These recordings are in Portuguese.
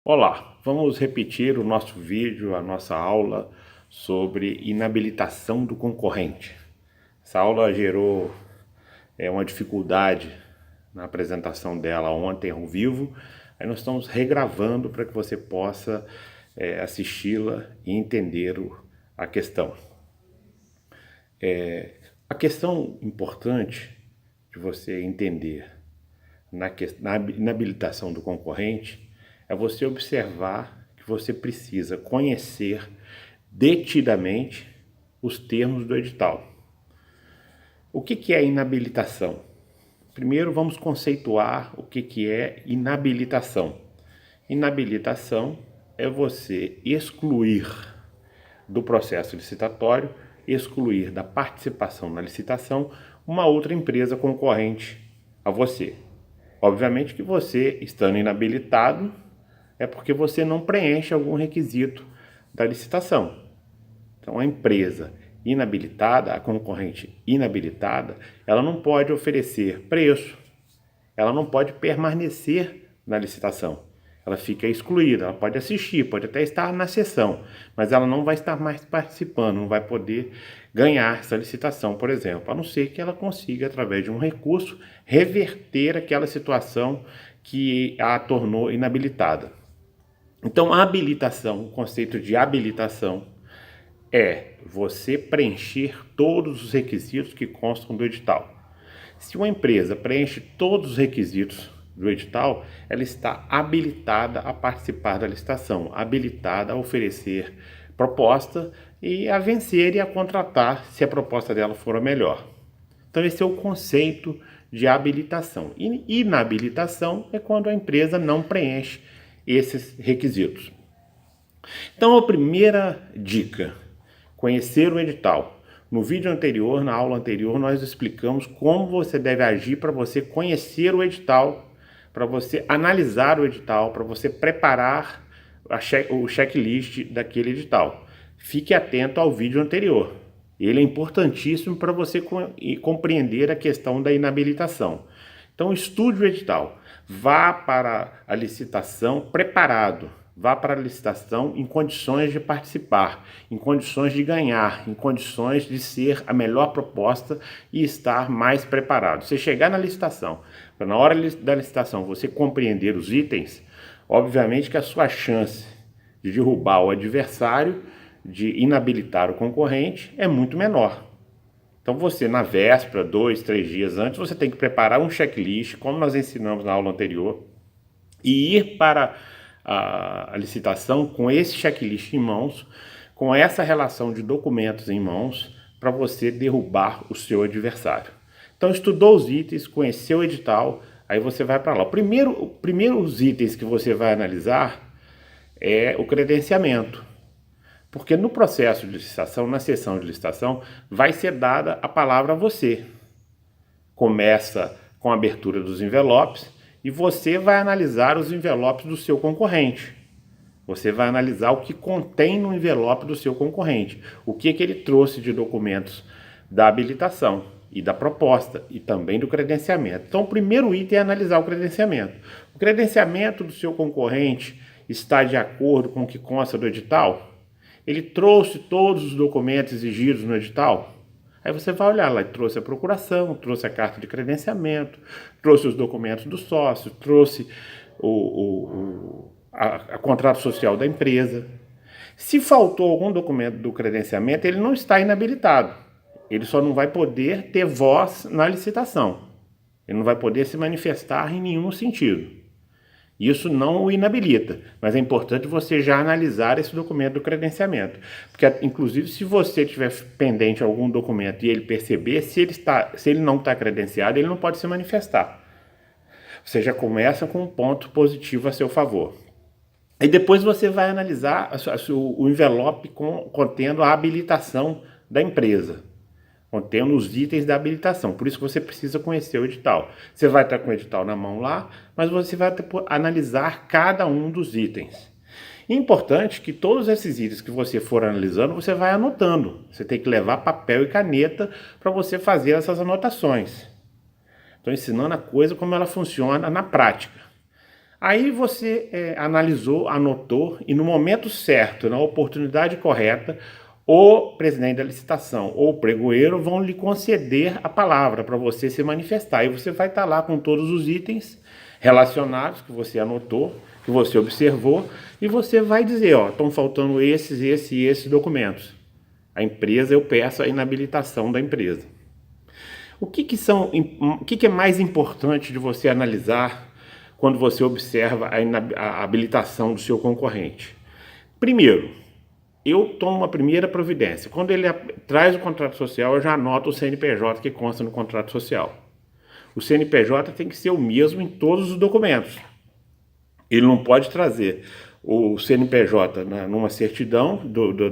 Olá, vamos repetir o nosso vídeo, a nossa aula sobre inabilitação do concorrente. Essa aula gerou uma dificuldade na apresentação dela ontem ao vivo, aí nós estamos regravando para que você possa assisti-la e entender a questão. A questão importante de você entender na inabilitação do concorrente é você observar que você precisa conhecer detidamente os termos do edital. O que é inabilitação? Primeiro vamos conceituar o que é inabilitação. Inabilitação é você excluir do processo licitatório, excluir da participação na licitação uma outra empresa concorrente a você. Obviamente que você, estando inabilitado, é porque você não preenche algum requisito da licitação. Então, a empresa inabilitada, a concorrente inabilitada, ela não pode oferecer preço, ela não pode permanecer na licitação. Ela fica excluída, ela pode assistir, pode até estar na sessão, mas ela não vai estar mais participando, não vai poder ganhar essa licitação, por exemplo, a não ser que ela consiga, através de um recurso, reverter aquela situação que a tornou inabilitada. Então, a habilitação, o conceito de habilitação é você preencher todos os requisitos que constam do edital. Se uma empresa preenche todos os requisitos do edital, ela está habilitada a participar da licitação, habilitada a oferecer proposta e a vencer e a contratar se a proposta dela for a melhor. Então esse é o conceito de habilitação. E inabilitação é quando a empresa não preenche esses requisitos. Então a primeira dica, conhecer o edital. No vídeo anterior, na aula anterior, nós explicamos como você deve agir para você conhecer o edital, para você analisar o edital, para você preparar o checklist daquele edital. Fique atento ao vídeo anterior. Ele é importantíssimo para você compreender a questão da inabilitação. Então estude o edital, vá para a licitação preparado, vá para a licitação em condições de participar, em condições de ganhar, em condições de ser a melhor proposta e estar mais preparado. Você chegar na licitação, para na hora da licitação você compreender os itens, obviamente que a sua chance de derrubar o adversário, de inabilitar o concorrente, é muito menor. Então você, na véspera, 2, 3 dias antes, você tem que preparar um checklist, como nós ensinamos na aula anterior, e ir para a licitação com esse checklist em mãos, com essa relação de documentos em mãos, para você derrubar o seu adversário. Então estudou os itens, conheceu o edital, aí você vai para lá. Primeiro os itens que você vai analisar é o credenciamento. Porque no processo de licitação, na sessão de licitação, vai ser dada a palavra a você. Começa com a abertura dos envelopes e você vai analisar os envelopes do seu concorrente. Você vai analisar o que contém no envelope do seu concorrente, o que ele trouxe de documentos da habilitação e da proposta e também do credenciamento. Então, o primeiro item é analisar o credenciamento. O credenciamento do seu concorrente está de acordo com o que consta do edital? Ele trouxe todos os documentos exigidos no edital? Aí você vai olhar lá, ele trouxe a procuração, trouxe a carta de credenciamento, trouxe os documentos do sócio, trouxe a contrato social da empresa. Se faltou algum documento do credenciamento, ele não está inabilitado. Ele só não vai poder ter voz na licitação. Ele não vai poder se manifestar em nenhum sentido. Isso não o inabilita, mas é importante você já analisar esse documento do credenciamento. Porque, inclusive, se você tiver pendente algum documento e ele perceber, se ele não está credenciado, ele não pode se manifestar. Você já começa com um ponto positivo a seu favor. E depois você vai analisar o envelope contendo a habilitação da empresa, contendo os itens da habilitação. Por isso que você precisa conhecer o edital. Você vai estar com o edital na mão lá, mas você vai analisar cada um dos itens. É importante que todos esses itens que você for analisando, você vai anotando. Você tem que levar papel e caneta para você fazer essas anotações. Estou ensinando a coisa como ela funciona na prática. Aí você analisou, anotou e no momento certo, na oportunidade correta, o presidente da licitação ou o pregoeiro vão lhe conceder a palavra para você se manifestar. E você vai estar lá com todos os itens relacionados que você anotou, que você observou, e você vai dizer, ó, estão faltando esses documentos. A empresa, eu peço a inabilitação da empresa. O que é mais importante de você analisar quando você observa a habilitação do seu concorrente? Primeiro, eu tomo uma primeira providência. Quando ele traz o contrato social, eu já anoto o CNPJ que consta no contrato social. O CNPJ tem que ser o mesmo em todos os documentos. Ele não pode trazer o CNPJ numa certidão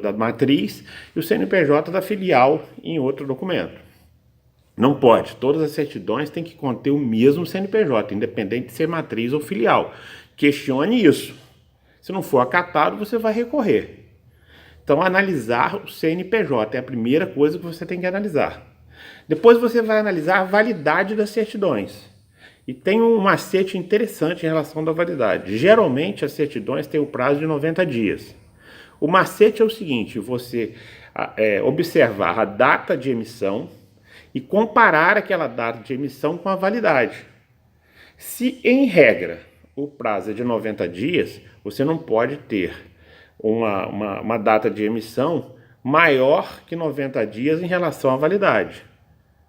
da matriz e o CNPJ da filial em outro documento. Não pode. Todas as certidões têm que conter o mesmo CNPJ, independente de ser matriz ou filial. Questione isso. Se não for acatado, você vai recorrer. Então, analisar o CNPJ é a primeira coisa que você tem que analisar. Depois você vai analisar a validade das certidões. E tem um macete interessante em relação à validade. Geralmente, as certidões têm o prazo de 90 dias. O macete é o seguinte, você observar a data de emissão e comparar aquela data de emissão com a validade. Se, em regra, o prazo é de 90 dias, você não pode ter uma data de emissão maior que 90 dias em relação à validade.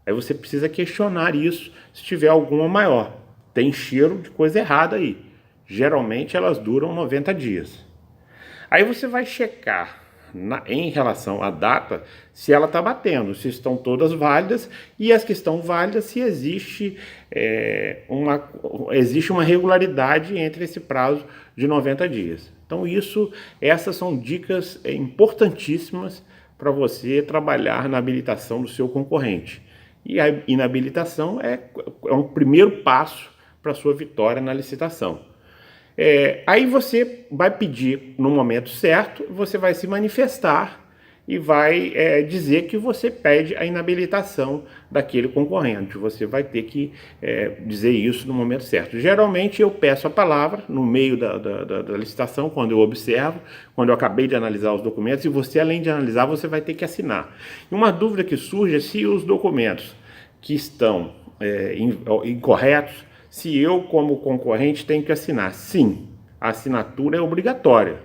Aí você precisa questionar isso se tiver alguma maior. Tem cheiro de coisa errada aí. Geralmente elas duram 90 dias. Aí você vai checar em relação à data se ela está batendo, se estão todas válidas e as que estão válidas se existe uma regularidade entre esse prazo de 90 dias. Então essas são dicas importantíssimas para você trabalhar na habilitação do seu concorrente. E a inabilitação é um primeiro passo para a sua vitória na licitação. Aí você vai pedir no momento certo, você vai se manifestar e vai dizer que você pede a inabilitação daquele concorrente. Você vai ter que dizer isso no momento certo. Geralmente eu peço a palavra no meio da licitação, quando eu observo, quando eu acabei de analisar os documentos, e você, além de analisar, você vai ter que assinar. E uma dúvida que surge é se os documentos que estão incorretos, se eu, como concorrente, tenho que assinar. Sim, a assinatura é obrigatória,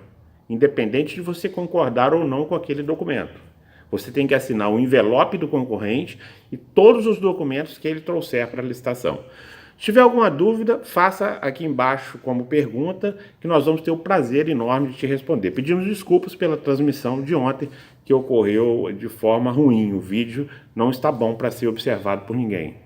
independente de você concordar ou não com aquele documento. Você tem que assinar o envelope do concorrente e todos os documentos que ele trouxer para a licitação. Se tiver alguma dúvida, faça aqui embaixo como pergunta, que nós vamos ter o prazer enorme de te responder. Pedimos desculpas pela transmissão de ontem, que ocorreu de forma ruim. O vídeo não está bom para ser observado por ninguém.